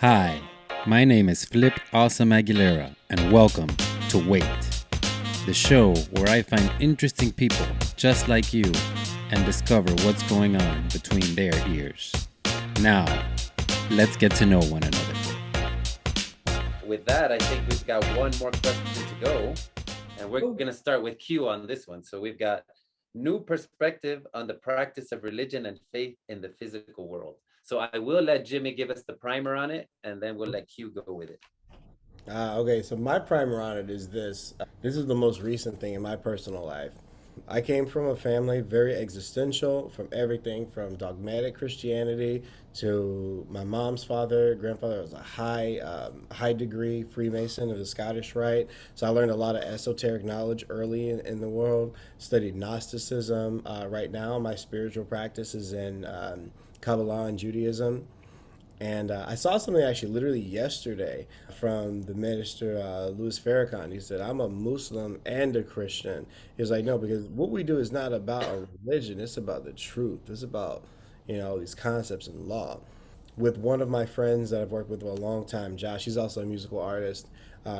Hi, my name is Flip Awesome Aguilera, and welcome to WEYT, the show where I find interesting people just like you and discover what's going on between their ears. Now, let's get to know one another. With that, I think we've got one more question to go, and we're going to start with Q on this one. So we've got new perspective on the practice of religion and faith in the physical world. So I will let Jimmy give us the primer on it, and then we'll let Q go with it. Okay, so my primer on it is this. This is the most recent thing in my personal life. I came from a family very existential, from everything from dogmatic Christianity to my mom's grandfather was a high degree Freemason of the Scottish Rite. So I learned a lot of esoteric knowledge early in the world. Studied Gnosticism. Right now, my spiritual practice is in Kabbalah and Judaism. And I saw something actually literally yesterday from the minister, Louis Farrakhan. He said, I'm a Muslim and a Christian. He was like, no, because what we do is not about a religion. It's about the truth. It's about, these concepts and law. With one of my friends that I've worked with for a long time, Josh, he's also a musical artist.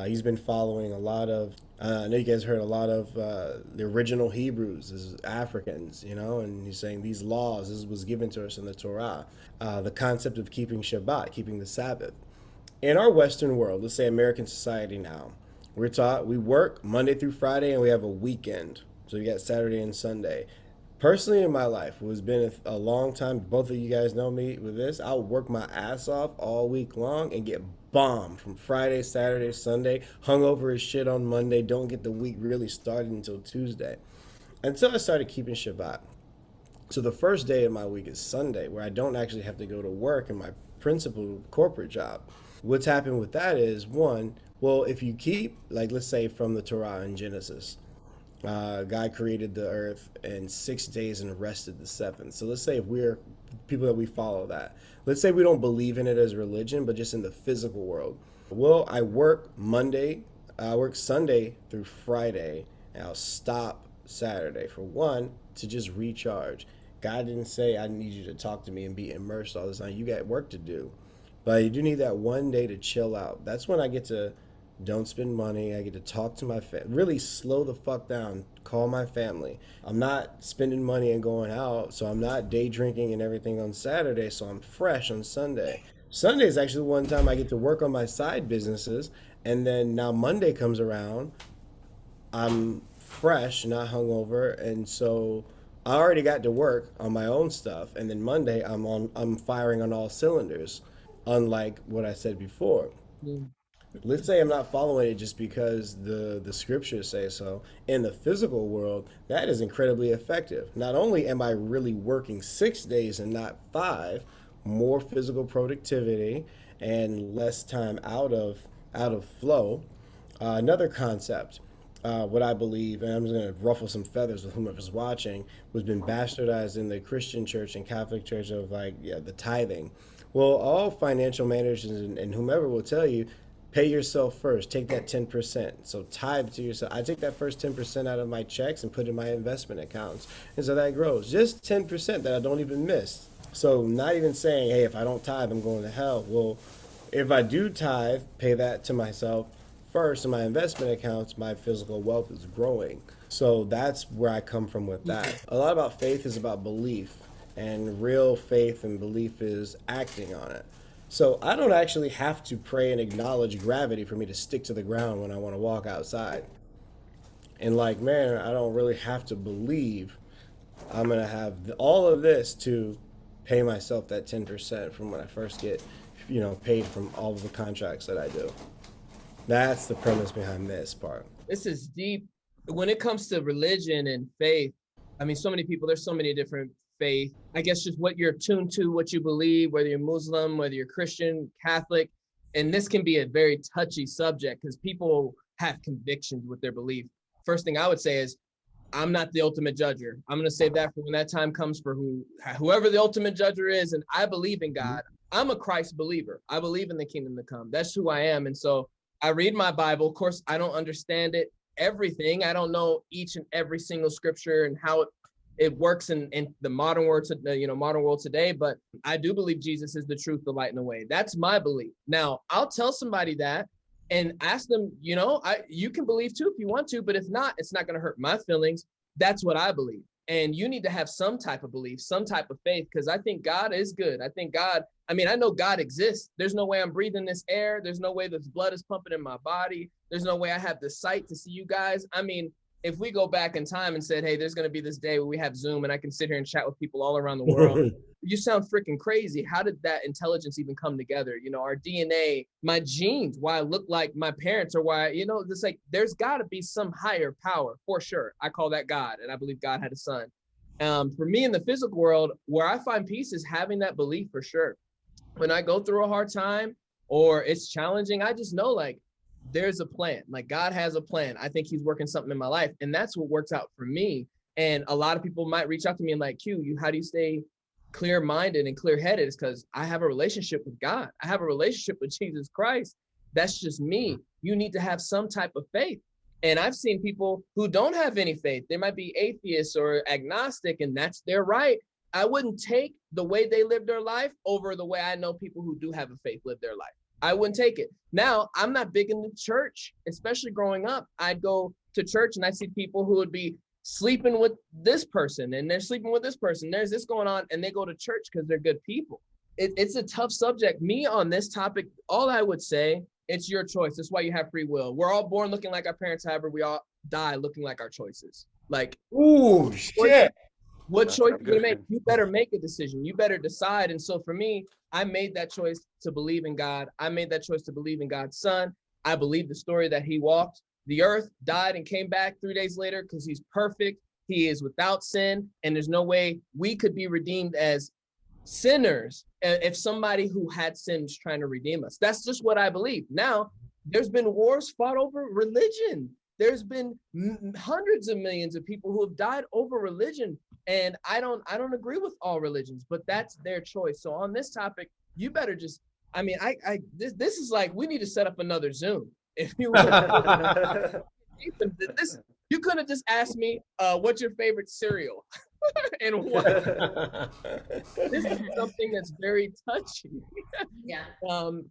He's been following a lot of, I know you guys heard a lot of the original Hebrews as Africans, and he's saying these laws, this was given to us in the Torah. The concept of keeping Shabbat, keeping the Sabbath. In our Western world, let's say American society now, we're taught we work Monday through Friday and we have a weekend. So you got Saturday and Sunday. Personally, in my life, it has been a long time. Both of you guys know me with this. I'll work my ass off all week long and get bombed from Friday, Saturday, Sunday, hungover as shit on Monday, don't get the week really started until Tuesday. Until I started keeping Shabbat. So the first day of my week is Sunday, where I don't actually have to go to work in my principal corporate job. What's happened with that is, one, well, if you keep, like, let's say from the Torah in Genesis, God created the earth in 6 days and rested the seventh. So let's say if we're people that we follow that. Let's say we don't believe in it as religion, but just in the physical world. Well, I work Sunday through Friday, and I'll stop Saturday for one to just recharge. God didn't say I need you to talk to me and be immersed all the time. You got work to do. But you do need that one day to chill out. That's when I get to don't spend money. I get to talk to my family. Really slow the fuck down. Call my family. I'm not spending money and going out, so I'm not day drinking and everything on Saturday, so I'm fresh on Sunday. Sunday is actually one time I get to work on my side businesses, and then now Monday comes around. I'm fresh, not hungover, and so I already got to work on my own stuff, and then Monday I'm firing on all cylinders, unlike what I said before. Let's say I'm not following it just because the scriptures say so. In the physical world, that is incredibly effective. Not only am I really working 6 days and not five, more physical productivity and less time out of flow. Another concept, what I believe, and I'm just going to ruffle some feathers with whomever's watching, was been bastardized in the Christian church and Catholic church of the tithing. Well, all financial managers and whomever will tell you, pay yourself first. Take that 10%. So tithe to yourself. I take that first 10% out of my checks and put in my investment accounts. And so that grows. Just 10% that I don't even miss. So not even saying, hey, if I don't tithe, I'm going to hell. Well, if I do tithe, pay that to myself first in my investment accounts, my physical wealth is growing. So that's where I come from with that. A lot about faith is about belief. And real faith and belief is acting on it. So I don't actually have to pray and acknowledge gravity for me to stick to the ground when I want to walk outside. And like, man, I don't really have to believe I'm going to have all of this to pay myself that 10% from when I first get, paid from all of the contracts that I do. That's the premise behind this part. This is deep. When it comes to religion and faith, I mean, so many people, there's so many different faith. I guess just what you're tuned to, what you believe, whether you're Muslim, whether you're Christian, Catholic. And this can be a very touchy subject because people have convictions with their belief. First thing I would say is, I'm not the ultimate judger. I'm going to save that for when that time comes for whoever the ultimate judger is. And I believe in God. I'm a Christ believer. I believe in the kingdom to come. That's who I am. And so I read my Bible. Of course, I don't understand it, everything. I don't know each and every single scripture and how it it works in the modern world, modern world today. But I do believe Jesus is the truth, the light, and the way. That's my belief. Now, I'll tell somebody that and ask them, you can believe too if you want to, but if not, it's not going to hurt my feelings. That's what I believe. And you need to have some type of belief, some type of faith, because I think God is good. I know God exists. There's no way I'm breathing this air. There's no way this blood is pumping in my body. There's no way I have the sight to see you guys. I mean, if we go back in time and said, hey, there's going to be this day where we have Zoom and I can sit here and chat with people all around the world, you sound freaking crazy. How did that intelligence even come together? Our DNA, my genes, why I look like my parents, or why, it's like, there's got to be some higher power for sure. I call that God, and I believe God had a son. For me in the physical world, where I find peace is having that belief for sure. When I go through a hard time or it's challenging, I just know like there's a plan. Like God has a plan. I think he's working something in my life, and that's what works out for me. And a lot of people might reach out to me and like, how do you stay clear-minded and clear-headed? It's because I have a relationship with God. I have a relationship with Jesus Christ. That's just me. You need to have some type of faith. And I've seen people who don't have any faith. They might be atheists or agnostic, and that's their right. I wouldn't take the way they live their life over the way I know people who do have a faith live their life. I wouldn't take it. Now, I'm not big into church, especially growing up. I'd go to church and I see people who would be sleeping with this person and they're sleeping with this person. There's this going on, and they go to church because they're good people. It's a tough subject. Me on this topic, all I would say, it's your choice. That's why you have free will. We're all born looking like our parents have, or we all die looking like our choices. Like, ooh, shit. What choice are you gonna make? You better make a decision. You better decide. And so for me, I made that choice to believe in God. I made that choice to believe in God's son. I believe the story that he walked the earth, died, and came back 3 days later because he's perfect. He is without sin. And there's no way we could be redeemed as sinners if somebody who had sin is trying to redeem us. That's just what I believe. Now, there's been wars fought over religion. There's been hundreds of millions of people who have died over religion. And I don't agree with all religions, but that's their choice. So on this topic, you better just, this is like, we need to set up another Zoom. If you this, you could have just asked me, what's your favorite cereal? And what? This is something that's very touchy. Yeah.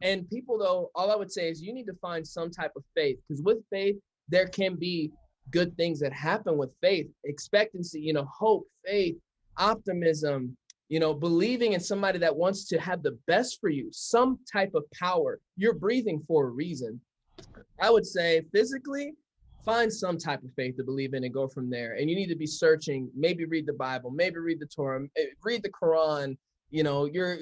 And people, though, all I would say is you need to find some type of faith, because with faith, there can be good things that happen with faith, expectancy, hope, faith, optimism, believing in somebody that wants to have the best for you, some type of power. You're breathing for a reason. I would say physically, find some type of faith to believe in and go from there. And you need to be searching, maybe read the Bible, maybe read the Torah, read the Quran,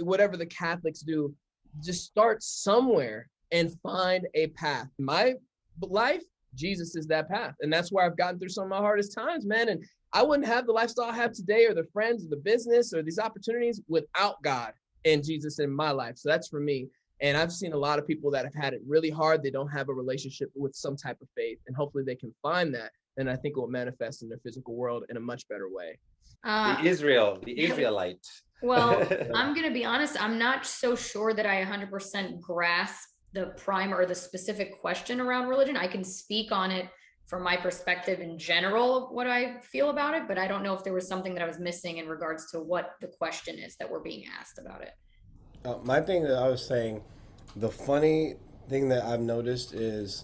whatever the Catholics do. Just start somewhere and find a path. My life, Jesus is that path. And that's where I've gotten through some of my hardest times, man. And I wouldn't have the lifestyle I have today, or the friends, or the business, or these opportunities without God and Jesus in my life. So that's for me. And I've seen a lot of people that have had it really hard. They don't have a relationship with some type of faith, and hopefully they can find that. And I think it will manifest in their physical world in a much better way. The Israelite. Well, I'm going to be honest. I'm not so sure that I 100% grasp the prime or the specific question around religion. I can speak on it from my perspective in general, what I feel about it, but I don't know if there was something that I was missing in regards to what the question is that we're being asked about it. My thing that I was saying, the funny thing that I've noticed is,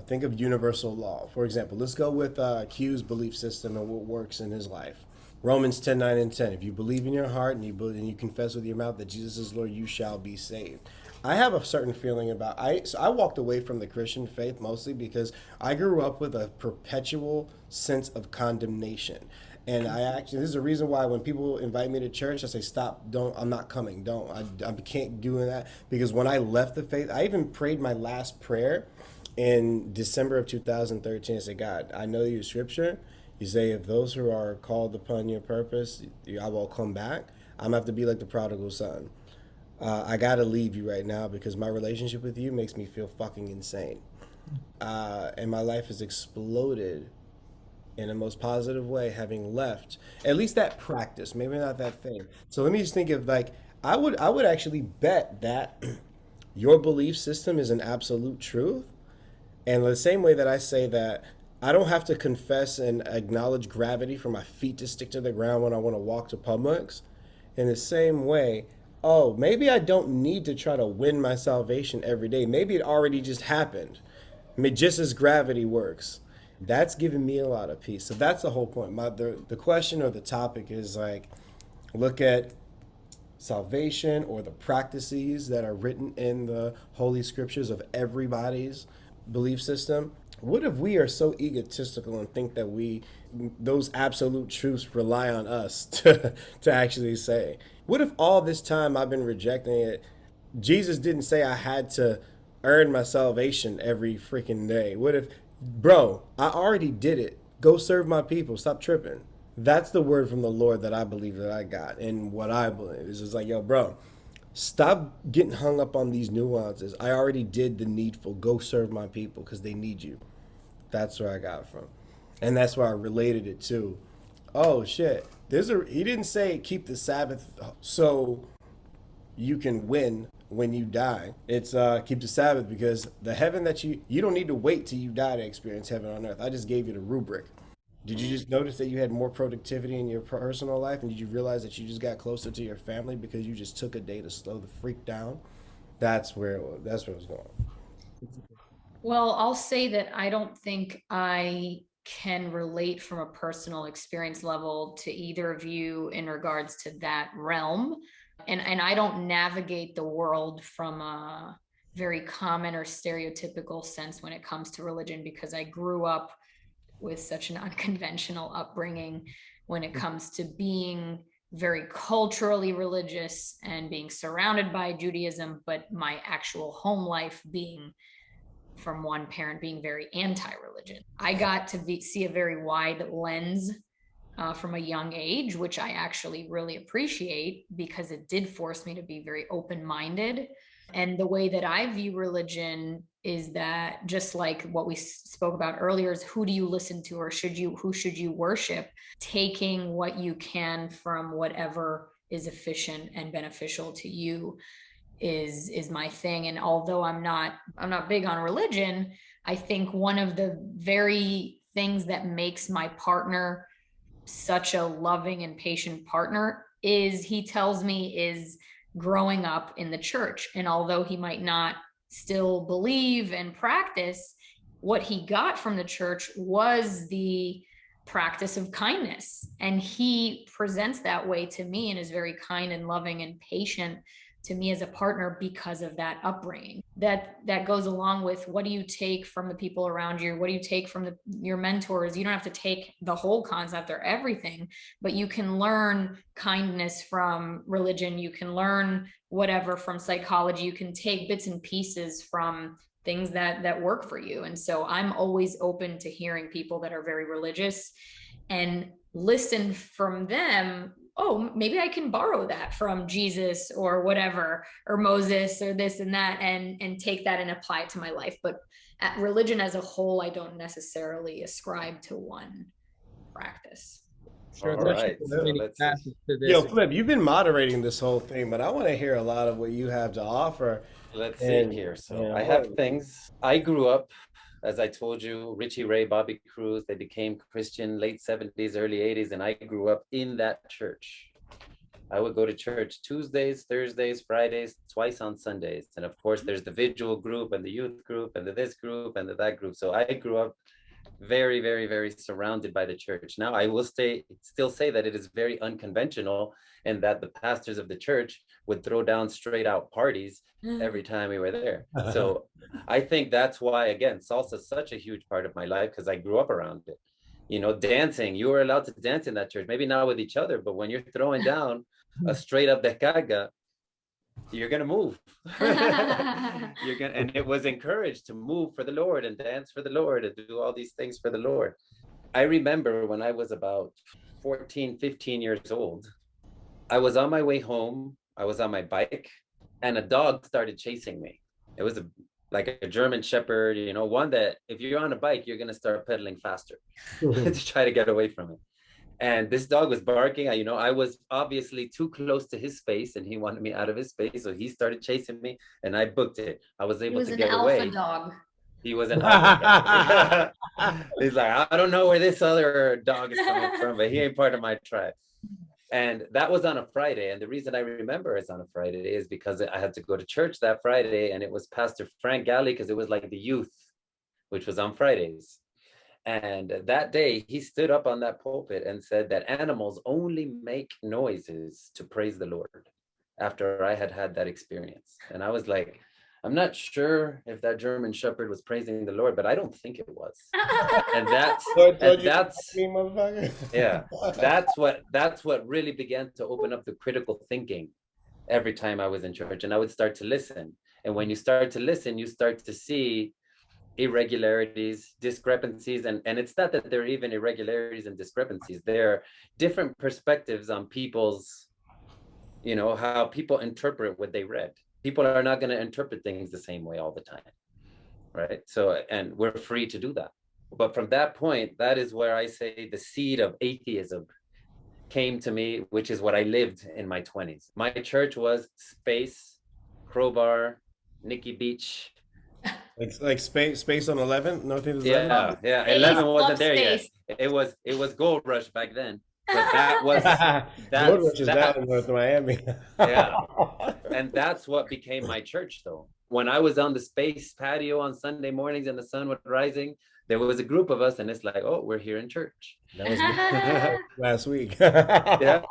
think of universal law. For example, let's go with Q's belief system and what works in his life. Romans 10:9 and 10. If you believe in your heart and you confess with your mouth that Jesus is Lord, you shall be saved. I have a certain feeling about, so I walked away from the Christian faith mostly because I grew up with a perpetual sense of condemnation. And this is the reason why when people invite me to church, I say, stop, I'm not coming, I can't do that. Because when I left the faith, I even prayed my last prayer in December of 2013. I said, God, I know your scripture. You say, if those who are called upon your purpose, I will come back. I'm gonna have to be like the prodigal son. I gotta leave you right now because my relationship with you makes me feel fucking insane. And my life has exploded in the most positive way, having left at least that practice, maybe not that thing. So let me just think of I would actually bet that your belief system is an absolute truth. And the same way that I say that I don't have to confess and acknowledge gravity for my feet to stick to the ground when I want to walk to Publix. In the same way, oh, maybe I don't need to try to win my salvation every day. Maybe it already just happened. I mean, just as gravity works. That's giving me a lot of peace. So that's the whole point. The question or the topic is like, look at salvation or the practices that are written in the Holy Scriptures of everybody's belief system. What if we are so egotistical and think that those absolute truths rely on us to actually say? What if all this time I've been rejecting it? Jesus didn't say I had to earn my salvation every freaking day. What if, bro, I already did it. Go serve my people. Stop tripping. That's the word from the Lord that I believe that I got. And what I believe is just like, yo, bro, stop getting hung up on these nuances. I already did the needful. Go serve my people because they need you. That's where I got it from. And that's why I related it to, oh shit, he didn't say keep the Sabbath so you can win when you die. It's keep the Sabbath because the heaven that you don't need to wait till you die to experience heaven on earth. I just gave you the rubric. Did you just notice that you had more productivity in your personal life, and did you realize that you just got closer to your family because you just took a day to slow the freak down? That's where it was going. Well, I'll say that I don't think I can relate from a personal experience level to either of you in regards to that realm. And I don't navigate the world from a very common or stereotypical sense when it comes to religion, because I grew up with such an unconventional upbringing when it comes to being very culturally religious and being surrounded by Judaism, but my actual home life being from one parent being very anti-religion. I got to see a very wide lens from a young age, which I actually really appreciate because it did force me to be very open-minded. And the way that I view religion is that, just like what we spoke about earlier, is who do you listen to, or who should you worship? Taking what you can from whatever is efficient and beneficial to you is my thing. And although I'm not big on religion, I think one of the very things that makes my partner such a loving and patient partner is he tells me is growing up in the church. And although he might not still believe and practice, what he got from the church was the practice of kindness. And he presents that way to me and is very kind and loving and patient to me as a partner because of that upbringing. That goes along with, what do you take from the people around you? What do you take from your mentors? You don't have to take the whole concept or everything, but you can learn kindness from religion. You can learn whatever from psychology. You can take bits and pieces from things that work for you. And so I'm always open to hearing people that are very religious and listen from them. Oh, maybe I can borrow that from Jesus or whatever, or Moses or this and that, and take that and apply it to my life. But religion as a whole, I don't necessarily ascribe to one practice. Sure. All right. Yo, Flip, you've been moderating this whole thing, but I want to hear a lot of what you have to offer. Let's see here. So I have things. I grew up, as I told you, Richie Ray, Bobby Cruz, they became Christian late 70s, early 80s, and I grew up in that church. I would go to church Tuesdays, Thursdays, Fridays, twice on Sundays. And of course, there's the vigil group and the youth group and the this group and the that group. So I grew up very, very, very surrounded by the church. Now, I will still say that it is very unconventional, and that the pastors of the church would throw down straight out parties every time we were there. So I think that's why, again, salsa is such a huge part of my life, because I grew up around it. You know, dancing, you were allowed to dance in that church, maybe not with each other, but when you're throwing down a straight up descarga, you're gonna move. And it was encouraged to move for the Lord and dance for the Lord and do all these things for the Lord. I remember when I was about 14, 15 years old, I was on my way home. I was on my bike, and a dog started chasing me. It was like a German Shepherd, you know, one that if you're on a bike, you're gonna start pedaling faster to try to get away from it. And this dog was barking. I was obviously too close to his space, and he wanted me out of his space. So he started chasing me, and I booked it. I was able to get away. It was an alpha dog. He was an other guy. He's like, I don't know where this other dog is coming from, but he ain't part of my tribe. And that was on a Friday. And the reason I remember it's on a Friday is because I had to go to church that Friday, and it was Pastor Frank Galley, because it was like the youth, which was on Fridays. And that day he stood up on that pulpit and said that animals only make noises to praise the Lord, after I had had that experience. And I was like, I'm not sure if that German Shepherd was praising the Lord, but I don't think it was. And that's yeah, that's what really began to open up the critical thinking every time I was in church. And I would start to listen. And when you start to listen, you start to see irregularities, discrepancies, and it's not that there are even irregularities and discrepancies. There are different perspectives on people's, how people interpret what they read. People are not going to interpret things the same way all the time, right? So, and we're free to do that. But from that point, that is where I say the seed of atheism came to me, which is what I lived in my 20s. My church was Space, Crowbar, Nikki Beach. Like space on 11? No, 11? Yeah. 11 wasn't there yet. It was Gold Rush back then. But that was Gold Rush is down in North Miami. Yeah. And that's what became my church, though. When I was on the Space patio on Sunday mornings and the sun was rising, there was a group of us, and it's like, oh, we're here in church. That was last week. Yeah.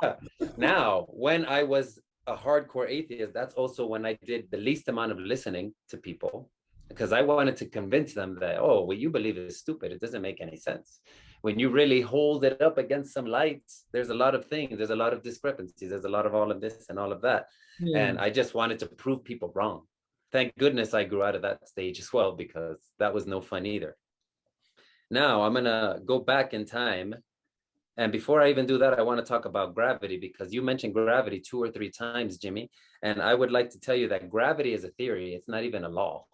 Now, when I was a hardcore atheist, that's also when I did the least amount of listening to people, because I wanted to convince them that, oh, what you believe is stupid. It doesn't make any sense. When you really hold it up against some lights, there's a lot of things. There's a lot of discrepancies. There's a lot of all of this and all of that. Yeah. And I just wanted to prove people wrong. Thank goodness I grew out of that stage as well, because that was no fun either. Now I'm going to go back in time. And before I even do that, I want to talk about gravity, because you mentioned gravity 2 or 3 times, Jimmy. And I would like to tell you that gravity is a theory. It's not even a law.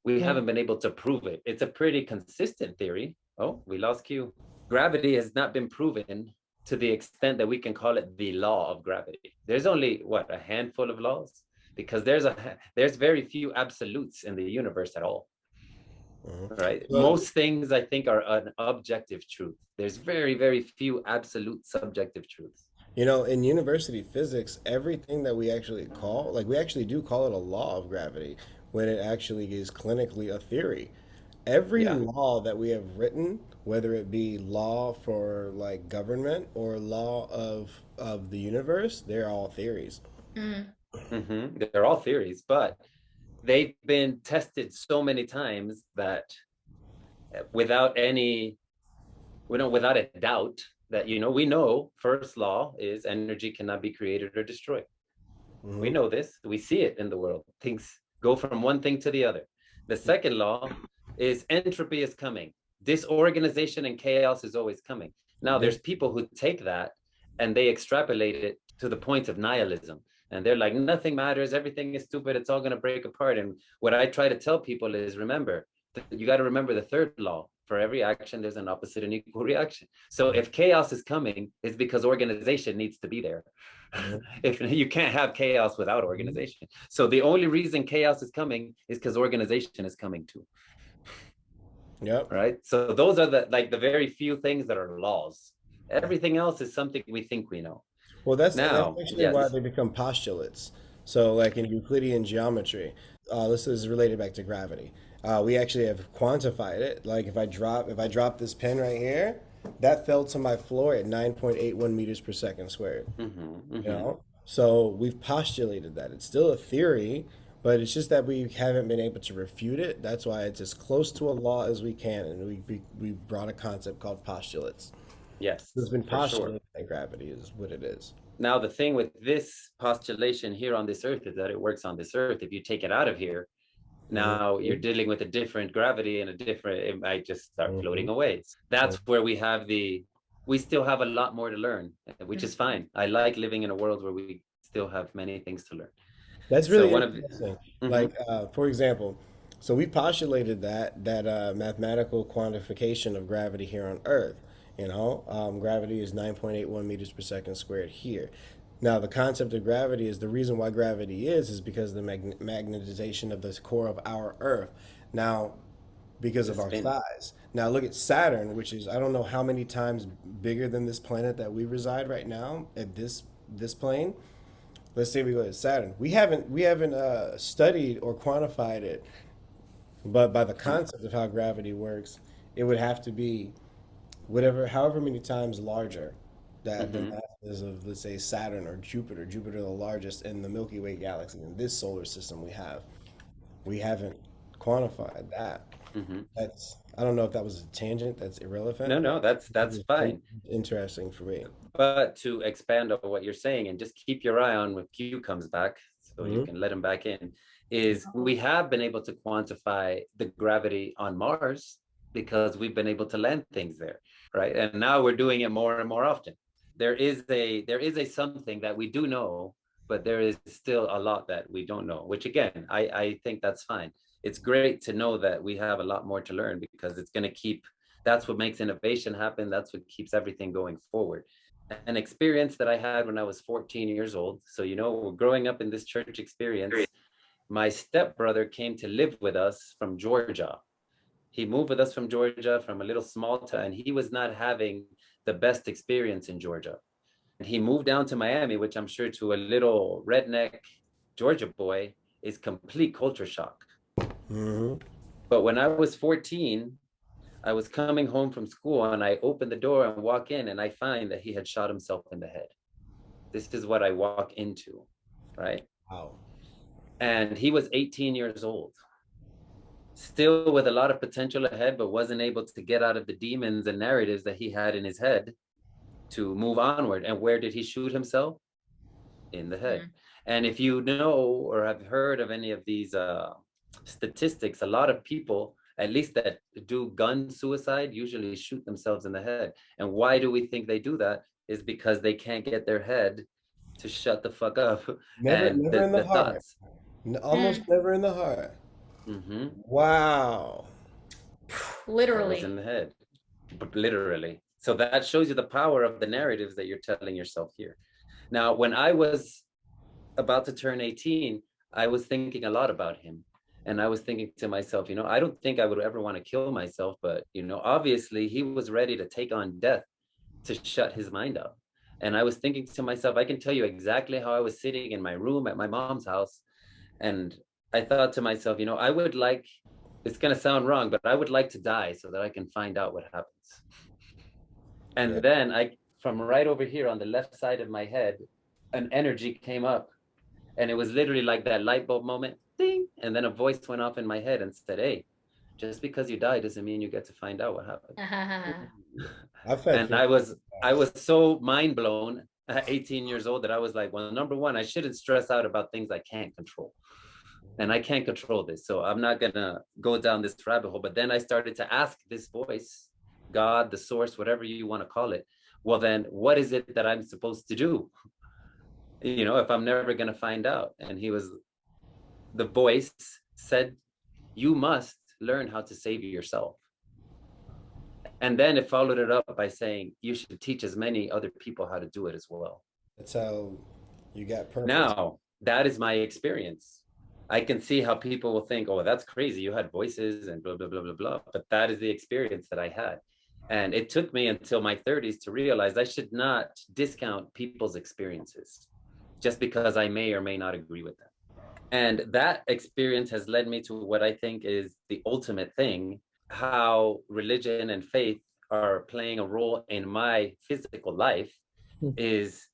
We haven't been able to prove it. It's a pretty consistent theory. Oh, we lost Q. Gravity has not been proven to the extent that we can call it the law of gravity. There's only, a handful of laws? Because there's very few absolutes in the universe at all. Right? Most things, I think, are an objective truth. There's very, very few absolute subjective truths. In university physics, everything that we actually call, we actually do call it a law of gravity, when it actually is clinically a theory. Every law that we have written, whether it be law for government or law of the universe, they're all theories. They're all theories, but they've been tested so many times that without a doubt that, we know first law is energy cannot be created or destroyed. We know this. We see it in the world. Things go from one thing to the other. The second law is entropy is coming. Disorganization and chaos is always coming. Now, there's people who take that and they extrapolate it to the point of nihilism. And they're like, nothing matters. Everything is stupid. It's all going to break apart. And what I try to tell people is, remember, you got to remember the third law. For every action, there's an opposite and equal reaction. So if chaos is coming, it's because organization needs to be there. If you can't have chaos without organization. So the only reason chaos is coming is because organization is coming too. Yep. Right. So those are the very few things that are laws. Everything else is something we think we know. Well, that's actually why they become postulates. So in Euclidean geometry, this is related back to gravity. We actually have quantified it. If I drop this pen right here, that fell to my floor at 9.81 meters per second squared. So we've postulated that. It's still a theory, but it's just that we haven't been able to refute it. That's why it's as close to a law as we can, and we brought a concept called postulates. Yes, it's been postulated that gravity is what it is. Now, the thing with this postulation here on this earth is that it works on this earth. If you take it out of here, now you're dealing with a different gravity and it might just start floating away. That's where we still have a lot more to learn, which is fine. I like living in a world where we still have many things to learn. That's really interesting. For example, so we postulated that mathematical quantification of gravity here on Earth. Gravity is 9.81 meters per second squared here. Now, the concept of gravity is the reason why gravity is because of the magnetization of the core of our Earth. Now, because of The our spin. size. Now look at Saturn, which is I don't know how many times bigger than this planet that we reside right now at this plane. Let's say we go to Saturn. We haven't studied or quantified it, but by the concept of how gravity works, it would have to be however many times larger that the Mm-hmm. masses of, let's say, Saturn or Jupiter. Jupiter, the largest in the Milky Way galaxy in this solar system we have. We haven't quantified that. Mm-hmm. That's I don't know if that was a tangent. That's No, irrelevant, no, but that's fine. it's interesting for me. But to expand on what you're saying and just keep your eye on when Q comes back, so you Hmm. can let him back in, is we have been able to quantify the gravity on Mars because we've been able to land things there, right? And now we're doing it more and more often. There is a something that we do know, but there is still a lot that we don't know, which again, I think that's fine. It's great to know that we have a lot more to learn because it's going to keep, that's what makes innovation happen. That's what keeps everything going forward. An experience that I had when I was 14 years old. So, growing up in this church experience, my stepbrother came to live with us from Georgia. He moved with us from Georgia, from a little small town, and he was not having the best experience in Georgia. And he moved down to Miami, which I'm sure to a little redneck Georgia boy is complete culture shock. Hmm. But when I was 14, I was coming home from school and I opened the door and walk in and I find that he had shot himself in the head. This is what I walk into, right? Wow. And he was 18 years old, still with a lot of potential ahead, but wasn't able to get out of the demons and narratives that he had in his head to move onward. And where did he shoot himself? In the head. And if you know or have heard of any of these statistics, a lot of people, at least that do gun suicide, usually shoot themselves in the head. And why do we think they do that? Is because they can't get their head to shut the fuck up Never, and never the, in the the heart. thoughts. Almost never in the heart. Mm-hmm. Wow. That was in Literally. the head, but literally. So that shows you the power of the narratives that you're telling yourself here. Now, when I was about to turn 18, I was thinking a lot about him. And I was thinking to myself, I don't think I would ever want to kill myself, but, obviously he was ready to take on death to shut his mind up. And I was thinking to myself, I can tell you exactly how I was sitting in my room at my mom's house. And I thought to myself, I would like, it's going to sound wrong, but I would like to die so that I can find out what happens. And Yeah. then from right over here on the left side of my head, an energy came up. And it was literally like that light bulb moment, ding. And then a voice went off in my head and said, hey, just because you die doesn't mean you get to find out what happened. I've had And I was so mind blown at 18 years old that I was like, well, number one, I shouldn't stress out about things I can't control. And I can't control this. So I'm not going to go down this rabbit hole. But then I started to ask this voice, God, the source, whatever you want to call it. Well, then what is it that I'm supposed to do? If I'm never going to find out. And the voice said, you must learn how to save yourself. And then it followed it up by saying, you should teach as many other people how to do it as well. That's how you got purpose. Now, that is my experience. I can see how people will think, oh, that's crazy. You had voices and blah, blah, blah, blah, blah. But that is the experience that I had. And it took me until my 30s to realize I should not discount people's experiences just because I may or may not agree with them. And that experience has led me to what I think is the ultimate thing, how religion and faith are playing a role in my physical life is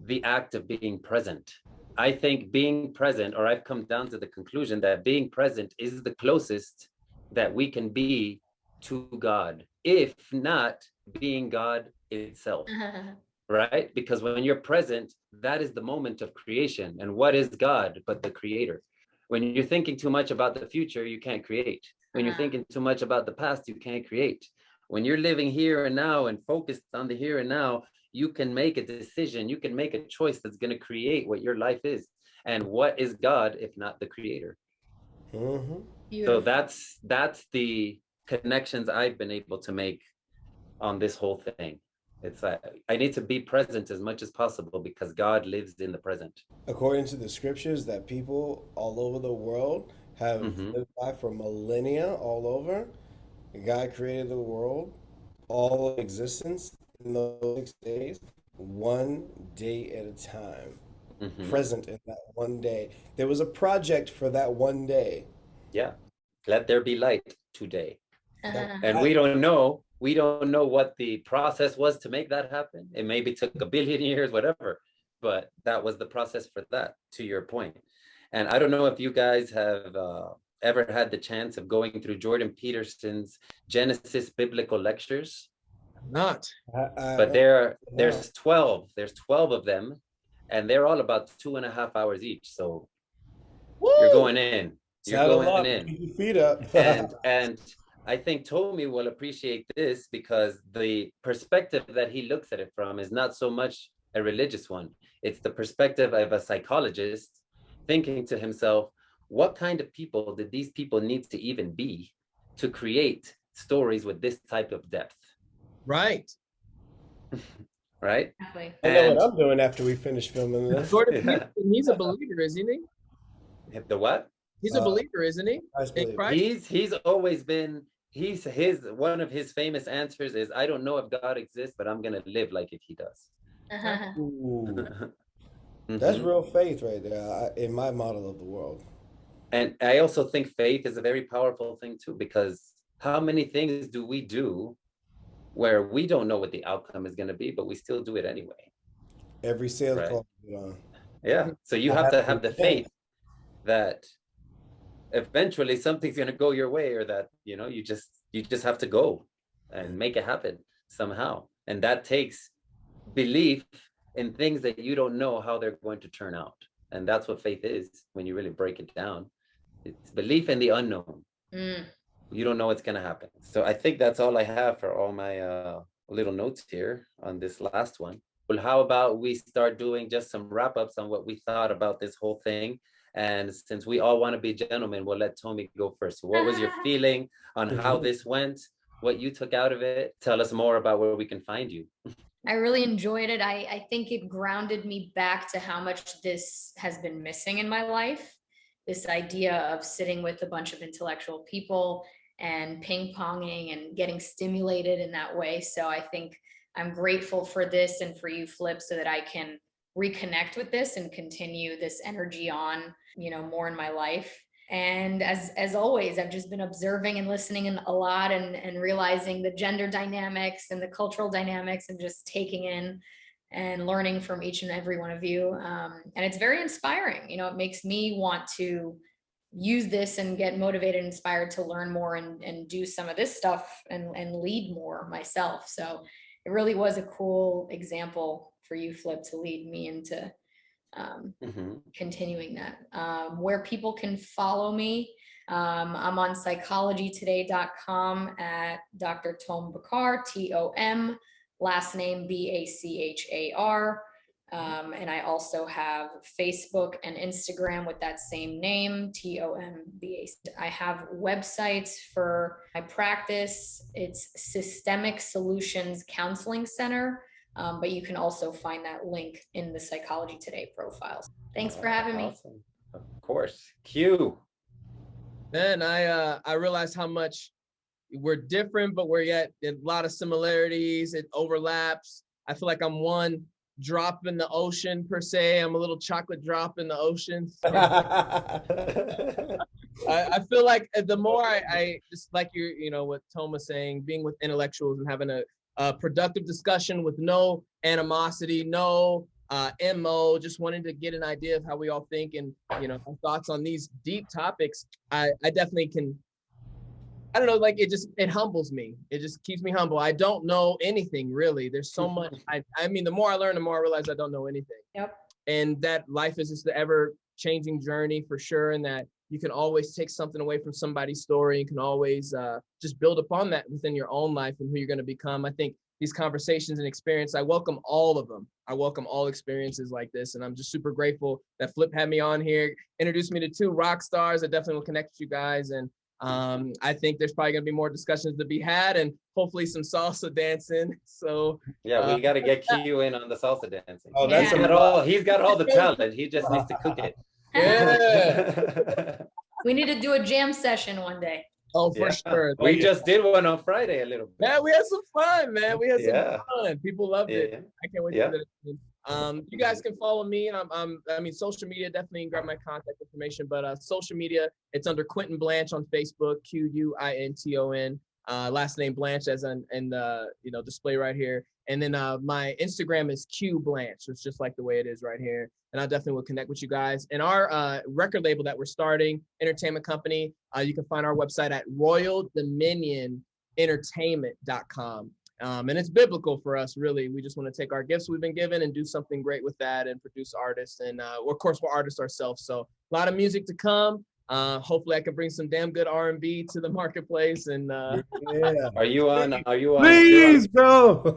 the act of being present. I think being present, or I've come down to the conclusion that being present is the closest that we can be to God, if not being God itself. Right? Because when you're present, that is the moment of creation. And what is God but the creator? When you're thinking too much about the future, you can't create. When you're thinking too much about the past, you can't create. When you're living here and now and focused on the here and now, you can make a decision. You can make a choice that's going to create what your life is. And what is God if not the creator? Mm-hmm. So that's the connections I've been able to make on this whole thing. It's like I need to be present as much as possible because God lives in the present. According to the scriptures that people all over the world have Mm-hmm. lived by for millennia all over, God created the world, all of existence in those 6 days, one day at a time, Hmm. present in that one day. There was a project for that one day. Yeah. Let there be light today. That And we don't know what the process was to make that happen. It maybe took a billion years, whatever, but that was the process for that, to your point. And I don't know if you guys have ever had the chance of going through Jordan Peterson's Genesis Biblical Lectures, Not. but I no. there's 12 of them, and they're all about 2.5 hours each. So you're Woo! going in, you're Saddle going up, in. keep your feet up. And I think Tommy will appreciate this because the perspective that he looks at it from is not so much a religious one. It's the perspective of a psychologist thinking to himself, what kind of people did these people need to even be to create stories with this type of depth? Right. Right? Exactly. I know And what I'm doing after we finish filming this. Jordan Peterson, he's a believer, isn't he? the what? He's a believer, isn't he? I In believe. Christ? He's always been he's his one of his famous answers is I don't know if God exists, but I'm gonna live like if he does. Ooh, that's Mhm. real faith right there in my model of the world. And I also think faith is a very powerful thing too, because how many things do we do where we don't know what the outcome is going to be, but we still do it anyway, Every sales right? call you get on, Yeah. So you I have have to to have the repent. faith that eventually something's going to go your way, or that you just have to go and make it happen somehow. And that takes belief in things that you don't know how they're going to turn out. And that's what faith is when you really break it down. It's belief in the unknown. Mm. You don't know what's going to happen. So I think that's all I have for all my little notes here on this last one. Well, how about we start doing just some wrap ups on what we thought about this whole thing? And since we all want to be gentlemen, we'll let Tommy go first. So what was your feeling on how this went? What you took out of it? Tell us more about where we can find you. I really enjoyed it. I think it grounded me back to how much this has been missing in my life. This idea of sitting with a bunch of intellectual people and ping ponging and getting stimulated in that way. So I think I'm grateful for this and for you, Flip, so that I can reconnect with this and continue this energy on, more in my life. And as always, I've just been observing and listening a lot, and realizing the gender dynamics and the cultural dynamics, and just taking in and learning from each and every one of you. And it's very inspiring. It makes me want to use this and get motivated, inspired to learn more and do some of this stuff and lead more myself. So it really was a cool example for you, Flip, to lead me into continuing that. Where people can follow me, I'm on psychologytoday.com at Dr. Tom Bachar, Tom, last name Bachar. And I also have Facebook and Instagram with that same name, TOMBAC. I have websites for my practice. It's Systemic Solutions Counseling Center. But you can also find that link in the Psychology Today profiles. Thanks for having me. Awesome. Of course. Q. Man, I realized how much we're different, but we're yet a lot of similarities. It overlaps. I feel like I'm one drop in the ocean per se. I'm a little chocolate drop in the ocean. I feel like the more I just like what Tom was saying, being with intellectuals and having a productive discussion with no animosity, no MO, just wanting to get an idea of how we all think and, thoughts on these deep topics. I definitely can, I don't know, like it humbles me. It just keeps me humble. I don't know anything really. There's so much. I mean, the more I learn, the more I realize I don't know anything. Yep. And that life is just the ever changing journey for sure. And that you can always take something away from somebody's story. You can always just build upon that within your own life and who you're going to become. I think these conversations and experience, I welcome all of them. I welcome all experiences like this. And I'm just super grateful that Flip had me on here, introduced me to two rock stars that definitely will connect with you guys. And I think there's probably going to be more discussions to be had and hopefully some salsa dancing. So yeah, we got to get Q in on the salsa dancing. Oh, that's he's got all the talent. He just needs to cook it. yeah. We need to do a jam session one day. Oh, for sure. We just did one on Friday a little bit. Yeah, we had some fun, man. We had some fun. People loved it. I can't wait to do that. You guys can follow me, and I mean, social media, definitely grab my contact information. But social media, it's under Quinton Blanche on Facebook, Quinton. Last name Blanche, as in display right here. And then my Instagram is Q Blanche. It's just like the way it is right here. And I definitely will connect with you guys. And our record label that we're starting, entertainment company, you can find our website at royaldominionentertainment.com. And it's biblical for us, really. We just want to take our gifts we've been given and do something great with that and produce artists. And of course, we're artists ourselves. So a lot of music to come. Hopefully I can bring some damn good R&B to the marketplace. And Are you on? Please, bro.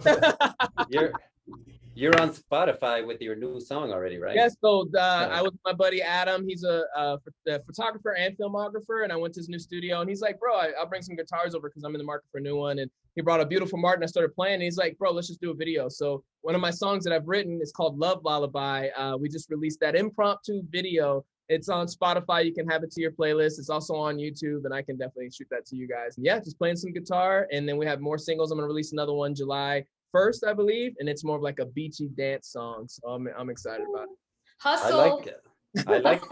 You're on Spotify with your new song already, right? Yes. So I was with my buddy Adam. He's a photographer and filmographer, and I went to his new studio. And he's like, "Bro, I'll bring some guitars over because I'm in the market for a new one." And he brought a beautiful Martin. I started playing. And he's like, "Bro, let's just do a video." So one of my songs that I've written is called "Love Lullaby." We just released that impromptu video. It's on Spotify. You can have it to your playlist. It's also on YouTube, and I can definitely shoot that to you guys. And yeah, just playing some guitar. And then we have more singles. I'm gonna release another one July 1st, I believe, and it's more of like a beachy dance song. So I'm excited about it. Hustle. I like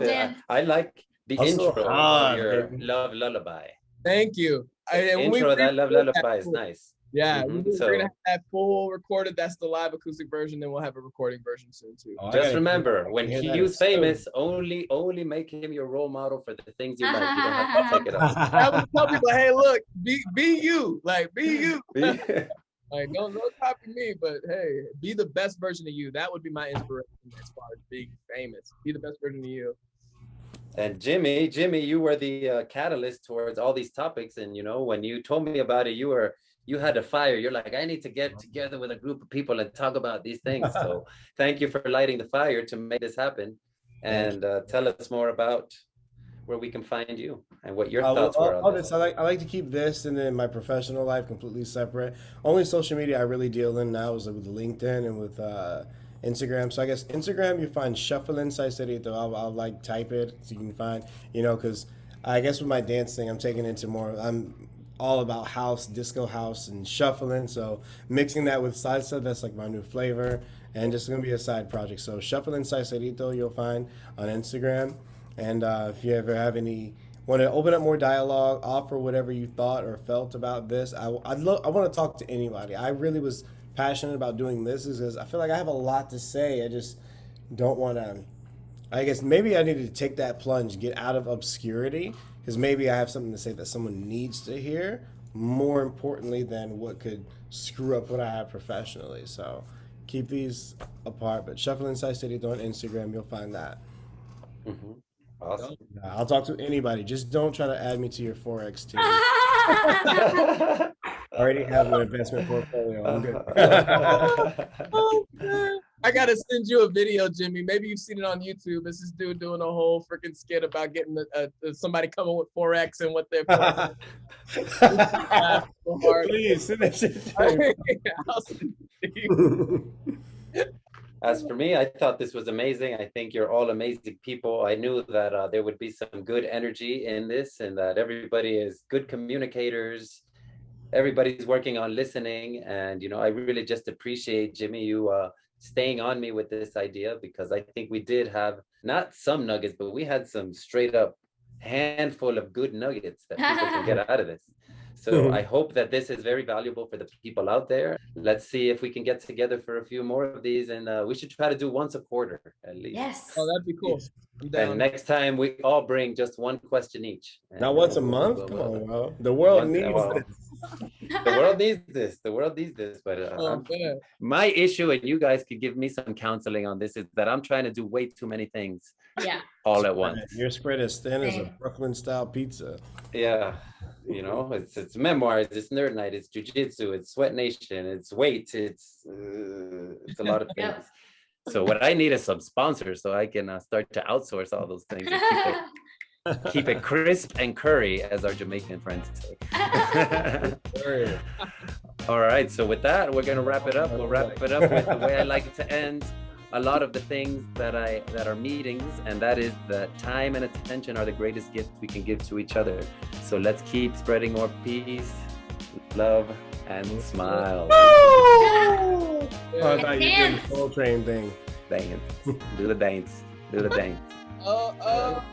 the Hustle intro hard, of your baby. Love Lullaby. Thank you. That Love Lullaby is nice. Yeah, Mhm. we're So- gonna have that full recorded. That's the live acoustic version. Then we'll have a recording version soon too. Oh, I Just gotta remember, hear when that. Q's famous, only make him your role model for the things you like. You don't have to take it off. I would tell people, hey, look, be you, like be you. Like don't copy me, but hey, be the best version of you. That would be my inspiration as far as being famous. Be the best version of you. And Jimmy, you were the catalyst towards all these topics. And when you told me about it, you had a fire. You're like, I need to get together with a group of people and talk about these things. So thank you for lighting the fire to make this happen. And tell us more about where we can find you and what your thoughts were on this. I like to keep this and then my professional life completely separate. Only social media I really deal in now is with LinkedIn and with Instagram. So I guess Instagram, you find Shuffling Psychotherapist. I'll like type it so you can find, because I guess with my dance thing, I'm taking into more, I'm all about house, disco house and shuffling. So mixing that with salsa, that's like my new flavor. And just going to be a side project. So Shuffling Psychotherapist, you'll find on Instagram. And if you ever want to open up more dialogue, offer whatever you thought or felt about this, I want to talk to anybody. I really was passionate about doing this because I feel like I have a lot to say. I just don't want to. I guess maybe I needed to take that plunge, get out of obscurity, because maybe I have something to say that someone needs to hear, more importantly than what could screw up what I have professionally. So keep these apart. But Shuffling Psychotherapist on Instagram, you'll find that. Mm-hmm. Awesome. I'll talk to anybody. Just don't try to add me to your Forex team. I already have an investment portfolio. I'm good. Oh, man. I gotta send you a video, Jimmy. Maybe you've seen it on YouTube. It's this dude doing a whole freaking skit about getting somebody coming with Forex and what they're. Please send that shit to me. I'll send it to you. As for me, I thought this was amazing. I think you're all amazing people. I knew that there would be some good energy in this and that everybody is good communicators. Everybody's working on listening. And, I really just appreciate, Jimmy, you staying on me with this idea, because I think we did have not some nuggets, but we had some straight up handful of good nuggets that people can get out of this. So I hope that this is very valuable for the people out there. Let's see if we can get together for a few more of these, and we should try to do once a quarter at least. Yes. Oh, that'd be cool. And next time we all bring just one question each. Not once a month? Come on, bro. The world needs this. The world needs this. The world needs this. But my issue, and you guys could give me some counseling on this, is that I'm trying to do way too many things all at once. Your spread is thin as a Brooklyn style pizza. Yeah. It's memoirs, it's Nerd Night, it's Jiu-Jitsu, it's Sweat Nation, it's weight, it's a lot of things. So what I need is some sponsors so I can start to outsource all those things and keep it crisp and curry, as our Jamaican friends say. All right, so with that, we're going to wrap it up. We'll wrap it up with the way I like it to end. a lot of the things that are meetings, and that is that time and attention are the greatest gifts we can give to each other. So let's keep spreading more peace, love, and smiles. Oh, I thought you did the Soul Train thing. Dance. Do the dance. Do the dance. Oh.